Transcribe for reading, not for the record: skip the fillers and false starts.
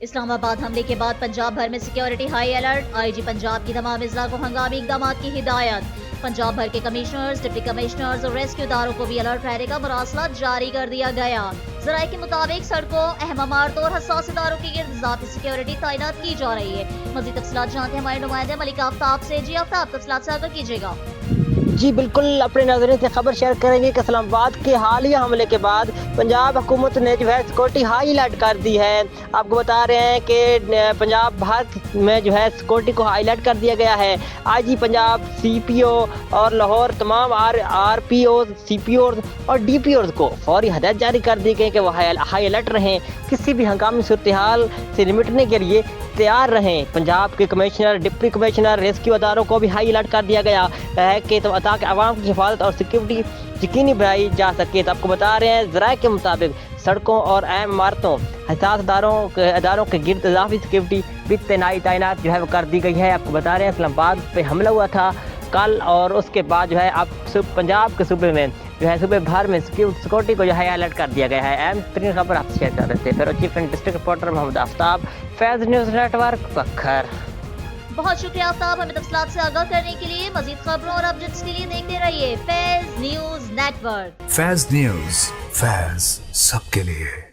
اسلام آباد حملے کے بعد پنجاب بھر میں سیکیورٹی ہائی الرٹ، آئی جی پنجاب کی تمام اضلاع کو ہنگامی اقدامات کی ہدایت۔ پنجاب بھر کے کمشنرز، ڈپٹی کمشنرز اور ریسکیو اداروں کو بھی الرٹ رہنے کا مراسلہ جاری کر دیا گیا۔ ذرائع کے مطابق سڑکوں، اہم عمارتوں اور حساس اداروں کے گرد ذاتی سیکیورٹی تعینات کی جا رہی ہے۔ مزید تفصیلات جانتے ہیں ہمارے نمائندے ملک آفتاب سے۔ جی آفتاب، تفصیلات سے آگاہ کیجیے گا۔ جی بالکل، اپنے ناظرین سے خبر شیئر کریں گے کہ اسلام آباد کے حالیہ حملے کے بعد پنجاب حکومت نے جو ہے سیکورٹی ہائی الرٹ کر دی ہے۔ آپ کو بتا رہے ہیں کہ پنجاب بھر میں جو ہے سیکورٹی کو ہائی الرٹ کر دیا گیا ہے۔ آئی جی پنجاب، سی پی او اور لاہور تمام آر پی اوز، سی پی اوز اور ڈی پی اوز کو فوری ہدایت جاری کر دی گئی کہ وہ ہائی الرٹ رہیں، کسی بھی ہنگامی صورتحال سے نمٹنے کے لیے تیار رہیں۔ پنجاب کے کمشنر، ڈپٹی کمشنر، ریسکیو اداروں کو بھی ہائی الرٹ کر دیا گیا ہے کہ تاکہ عوام کی حفاظت اور سیکورٹی یقینی بنائی جا سکے۔ تو آپ کو بتا رہے ہیں ذرائع کے مطابق سڑکوں اور اہم عمارتوں، حساس اداروں کے گرد اضافی سیکورٹی بھی تعینات جو ہے وہ کر دی گئی ہے۔ آپ کو بتا رہے ہیں اسلام آباد پہ حملہ ہوا تھا کل، اور اس کے بعد جو ہے اب پنجاب کے صوبے میں جو ہے صوبے بھر میں سیکورٹی کو جو ہے الرٹ کر دیا گیا ہے۔ اہم ترین خبر آپ سے شیئر کر رہے تھے فیروز چیف ڈسٹرکٹ رپورٹر محمد آفتاب، فیض نیوز نیٹ ورک، پکھر۔ بہت شکریہ آفتاب، ہمیں تفصیلات سے آگاہ کرنے کے لیے۔ مزید خبروں اور اپڈیٹس کے لیے دیکھتے رہیے فیض نیوز نیٹ ورک۔ فیض نیوز، فیض سب کے لیے۔